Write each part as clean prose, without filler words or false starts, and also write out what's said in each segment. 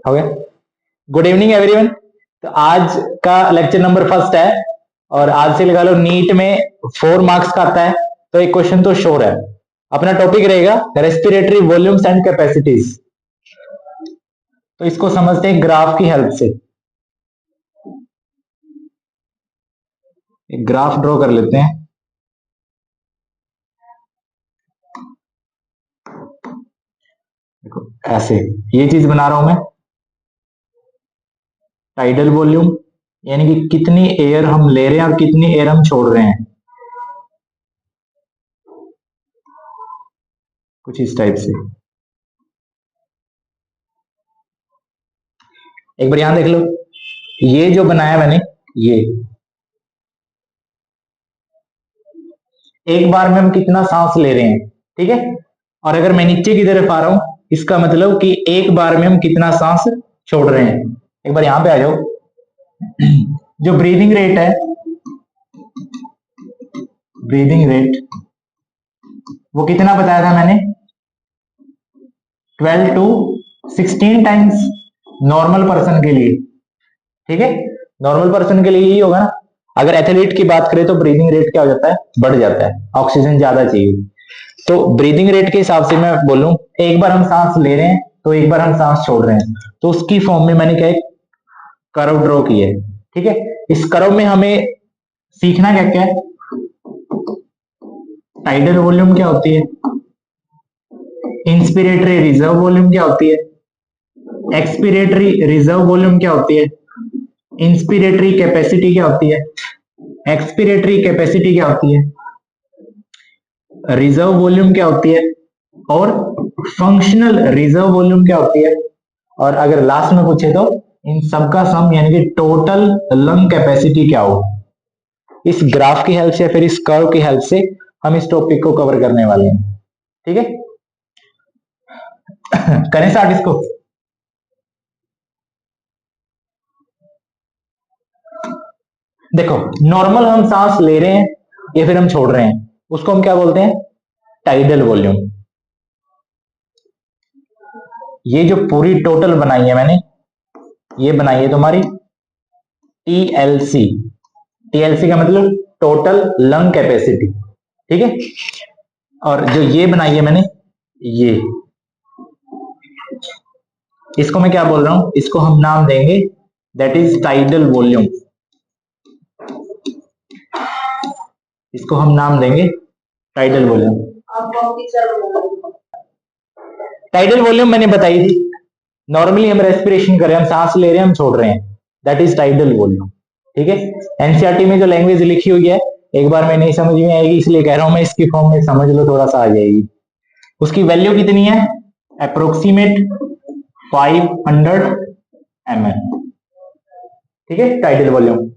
हो गया। Good evening everyone. तो आज का लेक्चर नंबर फर्स्ट है और आज से लगा लो नीट में 4 मार्क्स का आता है, तो एक क्वेश्चन तो श्योर है। अपना टॉपिक रहेगा रेस्पिरेटरी वॉल्यूम्स एंड कैपेसिटीज। तो इसको समझते हैं ग्राफ की हेल्प से। एक ग्राफ ड्रॉ कर लेते हैं। देखो ऐसे ये चीज बना रहा हूं मैं। टाइडल वॉल्यूम यानी कि कितनी एयर हम ले रहे हैं और कितनी एयर हम छोड़ रहे हैं, कुछ इस टाइप से। एक बार यहां देख लो, ये जो बनाया मैंने, ये एक बार में हम कितना सांस ले रहे हैं, ठीक है। और अगर मैं नीचे की तरफ आ रहा हूं, इसका मतलब कि एक बार में हम कितना सांस छोड़ रहे हैं। एक बार यहां पे आ जाओ। जो ब्रीदिंग रेट है, ब्रीदिंग रेट वो कितना बताया था मैंने, 12 टू 16 टाइम्स नॉर्मल पर्सन के लिए, ठीक है। नॉर्मल पर्सन के लिए यही होगा ना। अगर एथलीट की बात करें तो ब्रीदिंग रेट क्या हो जाता है, बढ़ जाता है, ऑक्सीजन ज्यादा चाहिए। तो ब्रीदिंग रेट के हिसाब से मैं बोलूं, एक बार हम सांस ले रहे हैं तो एक बार हम सांस छोड़ रहे हैं, तो उसकी फॉर्म में मैंने क्या एक कर्व ड्रॉ किया है, ठीक है। इस कर्व में हमें सीखना क्या क्या है। टाइडल वॉल्यूम क्या होती है, इंस्पिरेटरी रिजर्व वॉल्यूम क्या होती है, एक्सपिरेटरी रिजर्व वॉल्यूम क्या होती है, इंस्पिरेटरी कैपेसिटी क्या होती है, एक्सपिरेटरी कैपेसिटी क्या होती है, रिजर्व वॉल्यूम क्या होती है, और फंक्शनल रिजर्व वॉल्यूम क्या होती है। और अगर लास्ट में पूछे तो इन सबका सम यानी कि टोटल लंग कैपेसिटी क्या हो। इस ग्राफ की हेल्प से फिर इस कर्व की हेल्प से हम इस टॉपिक को कवर करने वाले हैं, ठीक है। करें स्टार्ट इसको। देखो नॉर्मल हम सांस ले रहे हैं या फिर हम छोड़ रहे हैं, उसको हम क्या बोलते हैं, टाइडल वॉल्यूम। ये जो पूरी टोटल बनाई है मैंने, ये बनाई है तुम्हारी टीएलसी। टीएलसी का मतलब टोटल लंग कैपेसिटी, ठीक है। और जो ये बनाई है मैंने, ये इसको मैं क्या बोल रहा हूं, इसको हम नाम देंगे दैट इज टाइडल वॉल्यूम। इसको हम नाम देंगे टाइडल वॉल्यूम। टाइडल वॉल्यूम मैंने बताई थी, नॉर्मली हम रेस्पिरेशन कर रहे हैं, हम सांस ले रहे हैं, हम छोड़ रहे हैं, दैट इज टाइडल वॉल्यूम, ठीक है। एनसीईआरटी में जो लैंग्वेज लिखी हुई है, एक बार में नहीं समझ में आएगी इसलिए कह रहा हूं मैं, इसकी फॉर्म में समझ लो थोड़ा सा आ जाएगी। उसकी वैल्यू कितनी है, अप्रोक्सीमेट 500 ml, ठीक है, टाइडल वॉल्यूम।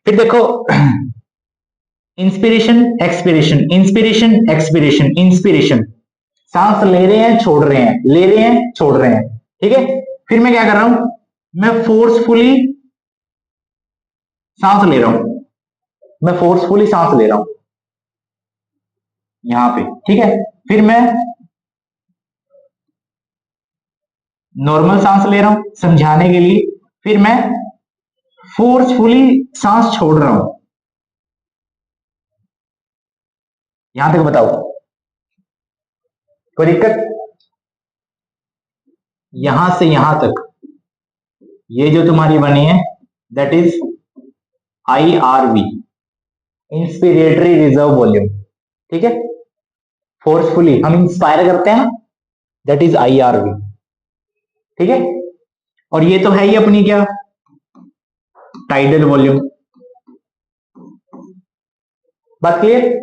फिर देखो inspiration expiration, inspiration expiration, inspiration सांस ले रहे हैं छोड़ रहे हैं, ले रहे हैं छोड़ रहे हैं, ठीक है। फिर मैं क्या कर रहा हूं, मैं फोर्सफुली सांस ले रहा हूं, मैं फोर्सफुली सांस ले रहा हूं यहां पे, ठीक है। फिर मैं नॉर्मल सांस ले रहा हूं समझाने के लिए, फिर मैं फोर्सफुली सांस छोड़ रहा हूं। यहां तक बताओ कोई दिक्कत, यहां से यहां तक ये जो तुम्हारी बनी है that is IRV, inspiratory reserve volume, ठीक है। फोर्सफुली हम इंस्पायर करते हैं, दैट इज IRV, ठीक है। और ये तो है ही अपनी क्या, टाइडल वॉल्यूम। बात क्लियर।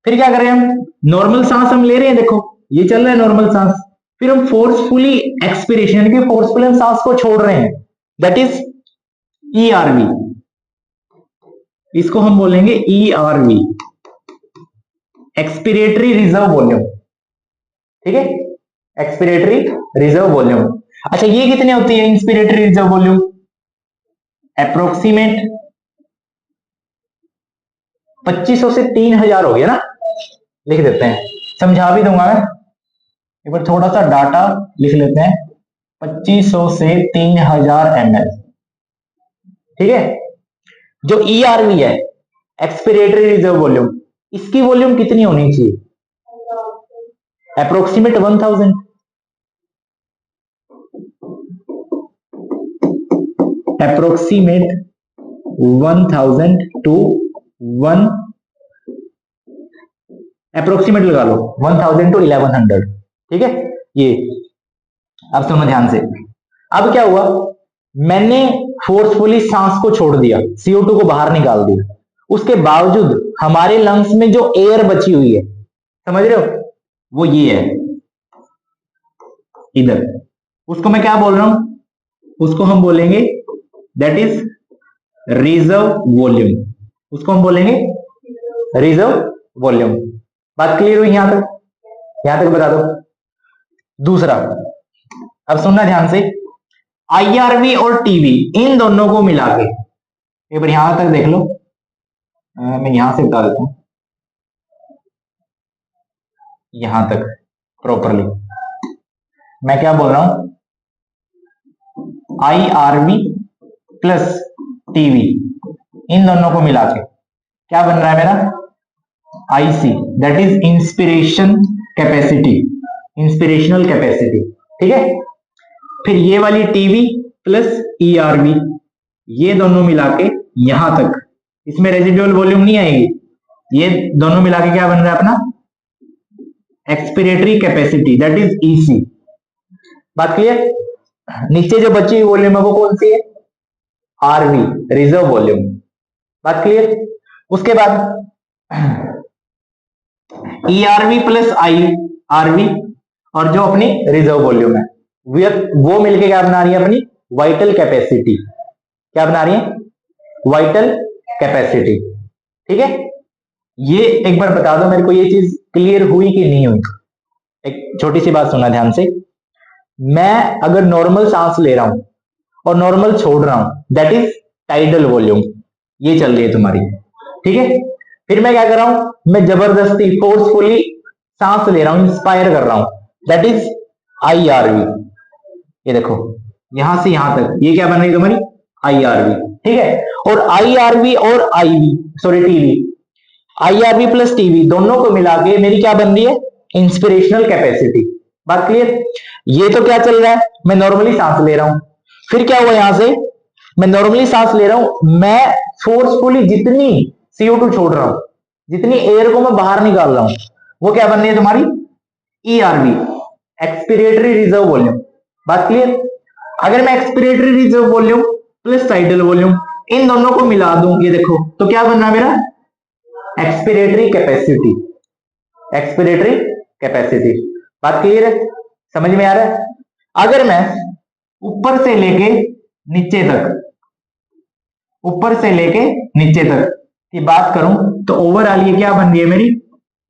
फिर क्या करें हम, नॉर्मल सांस हम ले रहे हैं, देखो ये चल रहा है नॉर्मल सांस, फिर हम फोर्सफुली एक्सपिरेशन यानी कि फोर्सफुली हम सांस को छोड़ रहे हैं, दैट इज ERV। इसको हम बोलेंगे ERV, एक्सपिरेटरी रिजर्व वॉल्यूम, ठीक है, एक्सपिरेटरी रिजर्व वॉल्यूम। अच्छा ये कितनी होती है इंस्पिरेटरी रिजर्व वॉल्यूम, अप्रोक्सीमेट 2500 से 3000 हो गया ना, लिख देते हैं, समझा भी दूंगा मैं। एक बार थोड़ा सा डाटा लिख लेते हैं, 2500 से 3000 ml। ठीक है। जो ERV है, एक्सपिरेटरी रिजर्व वॉल्यूम, इसकी वॉल्यूम कितनी होनी चाहिए? अप्रोक्सीमेट 1000। अप्रोक्सीमेट 1000 टू 1, अप्रोक्सीमेट लगा लो 1000 टू 1100। ठीक है। ये अब सुनो ध्यान से। अब क्या हुआ, मैंने फोर्सफुली सांस को छोड़ दिया, CO2 को बाहर निकाल दिया, उसके बावजूद हमारे लंग्स में जो एयर बची हुई है, समझ रहे हो, वो ये है इधर। उसको मैं क्या बोल रहा हूं? उसको हम बोलेंगे दैट इज रिजर्व वॉल्यूम। उसको हम बोलेंगे रिजर्व वॉल्यूम। बात क्लियर हुई यहां तक? यहां तक बता दो। दूसरा, अब सुनना ध्यान से, IRV और टीवी, इन दोनों को मिला के, एक बार यहां तक देख लो, मैं यहां से बता देता हूं, यहां तक प्रॉपरली मैं क्या बोल रहा हूं, IRV प्लस टीवी, इन दोनों को मिला के क्या बन रहा है मेरा? IC, that is inspiration capacity, inspirational capacity. ठीक है। फिर ये वाली टीवी प्लस ERV, ये दोनों मिला के यहां तक, इसमें रेजिडुअल वॉल्यूम नहीं आएगी, ये दोनों मिला के क्या बन रहा है अपना? Expiratory capacity, that is EC। बात क्लियर? नीचे जो बची हुई वॉल्यूम है वो कौन सी है? RV, reserve volume. बात क्लियर? उसके बाद ERV प्लस IRV और जो अपनी रिजर्व वॉल्यूम है, वो मिलके क्या बना रही है? अपनी वाइटल कैपेसिटी। क्या बना रही है? Vital capacity. ठीक है। ये एक बार बता दो मेरे को, ये चीज क्लियर हुई कि नहीं हुई? एक छोटी सी बात सुनना ध्यान से। मैं अगर नॉर्मल सांस ले रहा हूं और नॉर्मल छोड़ रहा हूं, दैट इज टाइडल वॉल्यूम, ये चल रही है तुम्हारी। ठीक है। फिर मैं क्या कर रहा हूं? मैं जबरदस्ती फोर्सफुली सांस ले रहा हूं, इंस्पायर कर रहा हूं, दैट इज IRV। ये देखो यहां से यहां तक ये क्या बन रही है तुम्हारी? IRV। ठीक है। और IRV और टीवी, IRV प्लस टीवी दोनों को मिला के मेरी क्या बन रही है? Inspirational capacity. बात क्लियर? ये तो क्या चल रहा है, मैं नॉर्मली सांस ले रहा हूं, फिर क्या हुआ यहां से, मैं नॉर्मली सांस ले रहा हूं, मैं फोर्सफुली जितनी CO2 छोड़ रहा हूं, जितनी एयर को मैं बाहर निकाल रहा हूं, वो क्या बन रही है तुम्हारी? ERV, expiratory reserve volume. बात क्लियर? अगर मैं expiratory reserve volume plus tidal volume इन दोनों को मिला दूं, ये देखो तो क्या बन रहा है मेरा? Expiratory capacity, expiratory capacity. बात क्लियर है? समझ में आ रहा है? अगर मैं ऊपर से लेके नीचे तक, ऊपर से लेके नीचे तक की बात करूं तो ओवरऑल ये क्या बन रही है मेरी?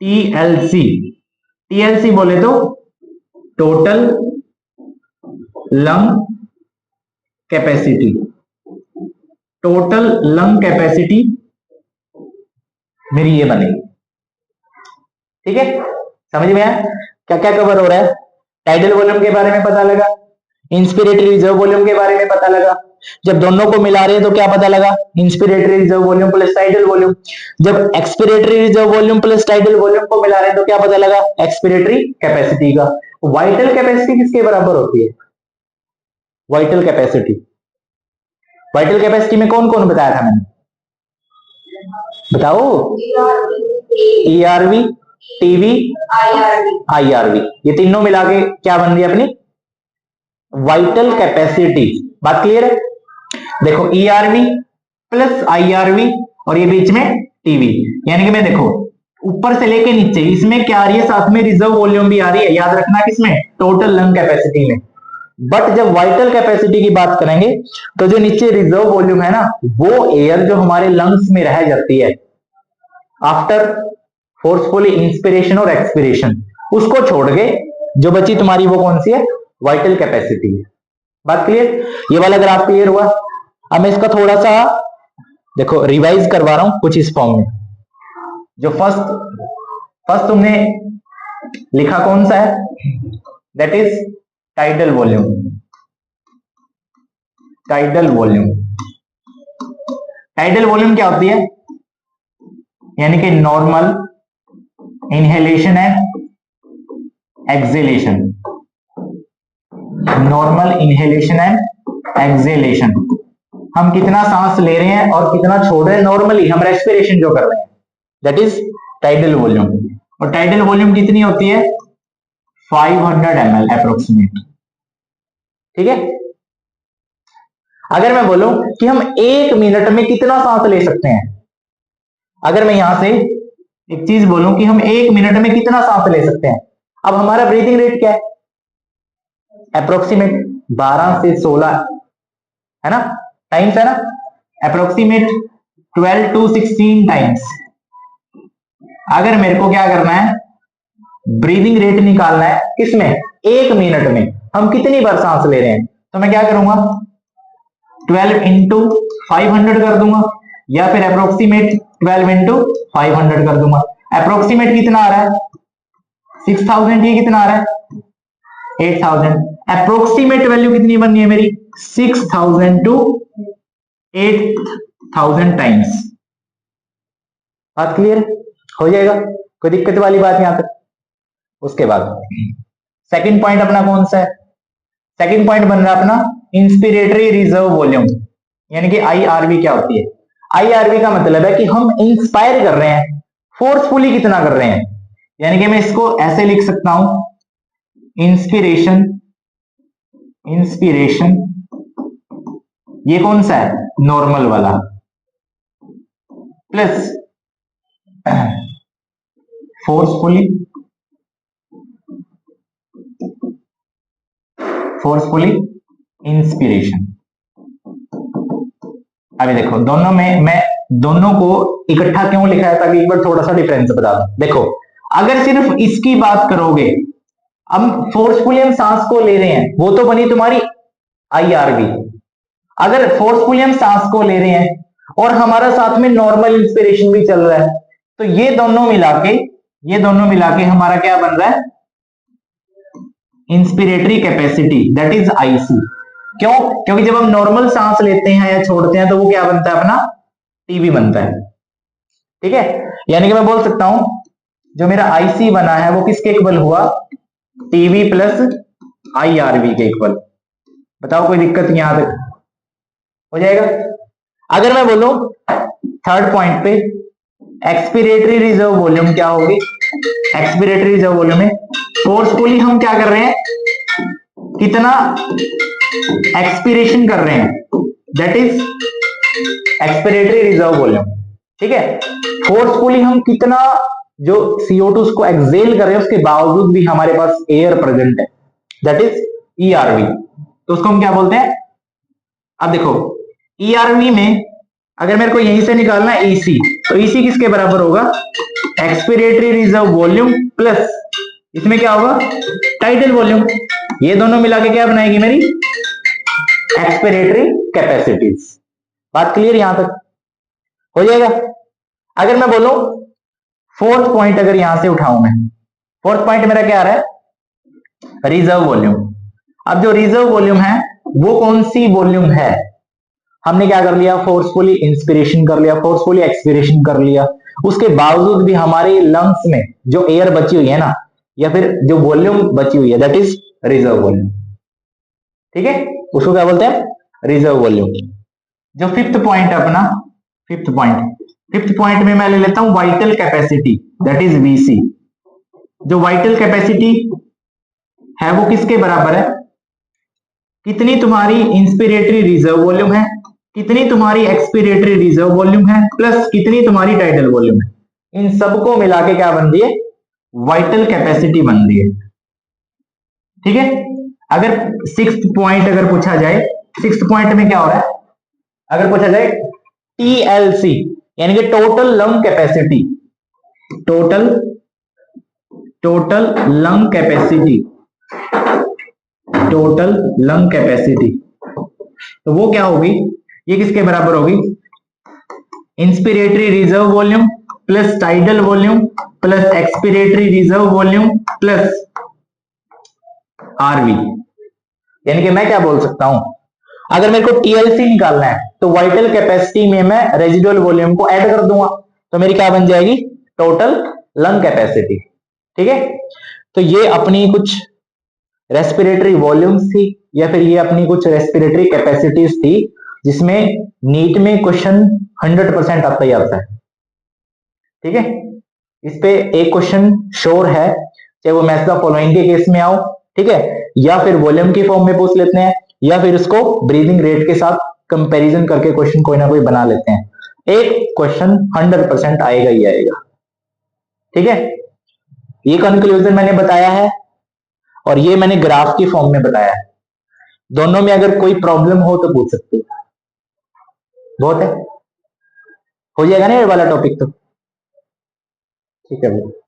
TLC। TLC बोले तो total lung capacity, total lung capacity मेरी ये बनेगी। ठीक है। समझ में आया क्या क्या कवर हो रहा है? टाइडल वॉल्यूम के बारे में पता लगा, इंस्पिरेटरी रिजर्व वॉल्यूम के बारे में पता लगा, जब दोनों को मिला रहे हैं तो क्या पता लगा? Inspiratory reserve volume plus tidal volume. जब expiratory reserve volume plus tidal volume को मिला रहे हैं तो क्या पता लगा? एक्सपिरेटरी कैपेसिटी का। वाइटल कैपेसिटी किसके बराबर होती है? Vital capacity. वाइटल कैपेसिटी में कौन कौन बताया था मैंने? बताओ। ERV, टीवी, IRV, ये तीनों मिला के क्या बन रही है अपनी? Vital capacity. बात क्लियर है? देखो ERV प्लस IRV और ये बीच में टीवी, यानी कि मैं देखो ऊपर से लेके नीचे, इसमें क्या आ रही है? साथ में रिजर्व वॉल्यूम भी आ रही है, याद रखना किसमें? टोटल लंग कैपेसिटी में। बट जब वाइटल कैपेसिटी की बात करेंगे तो जो नीचे रिजर्व वॉल्यूम है ना, वो एयर जो हमारे लंग्स में रह जाती है आफ्टर फोर्सफुली इंस्पिरेशन और एक्सपिरेशन, उसको छोड़ के जो बची तुम्हारी वो कौन सी है? वाइटल कैपेसिटी है। बात क्लियर? ये वाला ग्राफ क्लियर हुआ? अब मैं इसका थोड़ा सा देखो रिवाइज करवा रहा हूं कुछ इस फॉर्म में। जो फर्स्ट तुमने लिखा कौन सा है? That is tidal volume. Tidal volume. Tidal volume क्या होती है? यानी कि normal inhalation and exhalation. Normal inhalation and exhalation, हम कितना सांस ले रहे हैं और कितना छोड़ रहे हैं नॉर्मली, हम रेस्पिरेशन जो कर रहे हैं, दैट इज टाइडल वॉल्यूम। और टाइडल वॉल्यूम कितनी होती है? 500 ml अप्रोक्सीमेट। ठीक है। अगर मैं बोलूं कि हम 1 मिनट में कितना सांस ले सकते हैं, अगर मैं यहां से एक चीज बोलूं कि हम 1 मिनट में कितना सांस ले सकते हैं, अब हमारा ब्रीथिंग रेट क्या है? अप्रोक्सीमेट 12 से 16 है ना, टाइम्स है ना, अप्रोक्सीमेट 12 to 16 टाइम्स। अगर मेरे को क्या करना है, ब्रीदिंग रेट निकालना है, किसमें? 1 मिनट में हम कितनी बार सांस ले रहे हैं, तो मैं क्या करूंगा, 12 इंटू 500 कर दूंगा, या फिर अप्रोक्सीमेट 12 इंटू 500 कर दूंगा। अप्रोक्सीमेट कितना आ रहा है? 6000। ये कितना आ रहा है? 8000। अप्रोक्सीमेट वैल्यू कितनी बननी है मेरी? 6000 टू 8000 टाइम्स। बात क्लियर हो जाएगा? कोई दिक्कत वाली बात यहां तक? उसके बाद सेकंड पॉइंट अपना कौन सा है? सेकंड पॉइंट बन रहा है अपना इंस्पिरेटरी रिजर्व वॉल्यूम, यानी कि आईआरवी क्या होती है? आईआरवी का मतलब है कि हम इंस्पायर कर रहे हैं, फोर्सफुली कितना कर रहे हैं, यानी कि मैं इसको ऐसे लिख सकता हूं, इंस्पिरेशन, इंस्पिरेशन ये कौन सा है? नॉर्मल वाला, प्लस फोर्सफुली, फोर्सफुली इंस्पिरेशन। अभी देखो दोनों में मैं दोनों को इकट्ठा क्यों लिखा है, ताकि एक बार थोड़ा सा डिफरेंस बता दूं। देखो अगर सिर्फ इसकी बात करोगे, हम फोर्सफुली हम सांस को ले रहे हैं, वो तो बनी तुम्हारी आईआरवी। अगर फोर्सफुली हम सांस को ले रहे हैं और हमारा साथ में नॉर्मल इंस्पिरेशन भी चल रहा है, तो ये दोनों मिला के हमारा क्या बन रहा है? Inspiratory capacity, that is IC. क्यों? क्योंकि जब हम नॉर्मल सांस लेते हैं या छोड़ते हैं तो वो क्या बनता है? अपना टीबी बनता है। ठीक है, यानी कि मैं बोल सकता हूं जो मेरा आईसी बना है वो किसके इक्वल हुआ? टीबी प्लस आईआरवी के इक्वल। बताओ कोई दिक्कत यहां तक हो जाएगा? अगर मैं बोलूं थर्ड पॉइंट पे एक्सपिरेटरी रिजर्व वॉल्यूम क्या होगी? एक्सपिरेटरी रिजर्व वॉल्यूम में फोर्सफुली हम क्या कर रहे हैं, कितना एक्सपिरेशन कर रहे हैं, that is expiratory reserve volume. ठीक है, फोर्सफुली हम कितना जो CO2 उसको एक्सेल कर रहे हैं उसके बावजूद भी हमारे पास एयर प्रेजेंट है, दैट इज ERV। तो उसको हम क्या बोलते हैं? अब देखो ERV में अगर मेरे को यहीं से निकालना है EC, तो EC किसके बराबर होगा? एक्सपिरेटरी रिजर्व वॉल्यूम प्लस इसमें क्या होगा? Tidal volume. ये दोनों मिला के क्या बनाएगी मेरी? Expiratory capacities. बात क्लियर यहां तक हो जाएगा? अगर मैं बोलूं फोर्थ पॉइंट, अगर यहां से उठाऊं मैं, फोर्थ पॉइंट मेरा क्या आ रहा है? Reserve volume. अब जो रिजर्व वॉल्यूम है वो कौन सी वॉल्यूम है? हमने क्या कर लिया? फोर्सफुली इंस्पिरेशन कर लिया, फोर्सफुली एक्सपिरेशन कर लिया, उसके बावजूद भी हमारे लंग्स में जो एयर बची हुई है ना, या फिर जो वॉल्यूम बची हुई है, दैट इज रिजर्व वॉल्यूम। ठीक है, उसको क्या बोलते हैं? Reserve volume. जो फिफ्थ पॉइंट है अपना, फिफ्थ पॉइंट में मैं ले लेता हूं vital capacity, that is VC। जो वाइटल कैपेसिटी है वो किसके बराबर है? कितनी तुम्हारी इंस्पिरेटरी रिजर्व वॉल्यूम है, कितनी तुम्हारी एक्सपिरेटरी रिजर्व वॉल्यूम है, प्लस कितनी तुम्हारी टाइडल वॉल्यूम है। इन सबको मिला के क्या बन रही है? वाइटल कैपेसिटी बन रही है। ठीक है, अगर सिक्स्थ पॉइंट अगर पूछा जाए, सिक्स्थ पॉइंट में क्या हो रहा है? अगर पूछा जाए TLC यानी कि total lung capacity, total lung capacity, total lung capacity, तो वो क्या होगी? ये किसके बराबर होगी? Inspiratory reserve volume plus tidal volume plus expiratory reserve volume plus RV। यानी कि मैं क्या बोल सकता हूं, अगर मेरे को टीएलसी निकालना है तो वाइटल कैपेसिटी में मैं रेजिडुअल वॉल्यूम को ऐड कर दूंगा, तो मेरी क्या बन जाएगी, टोटल लंग कैपेसिटी। ठीक है, तो ये अपनी कुछ रेस्पिरेटरी वॉल्यूम्स थी, या फिर ये अपनी कुछ रेस्पिरेटरी कैपेसिटीज थी, जिसमें नीट में क्वेश्चन 100% आता ही आता है। ठीक है, इस पे एक क्वेश्चन श्योर है, चाहे वो मैच द फॉलोइंग के केस में आओ, ठीक है, या फिर वॉल्यूम की फॉर्म में पूछ लेते हैं, या फिर उसको ब्रीदिंग रेट के साथ कंपैरिजन करके क्वेश्चन कोई ना कोई बना लेते हैं, एक क्वेश्चन 100% आएगा ही आएगा। ठीक है, ये कंक्लूजन मैंने बताया है और ये मैंने ग्राफ की फॉर्म में बताया है। दोनों में अगर कोई प्रॉब्लम हो तो पूछ सकते हो, बहुत है, हो जाएगा ना ये वाला टॉपिक तो। ठीक है भाई।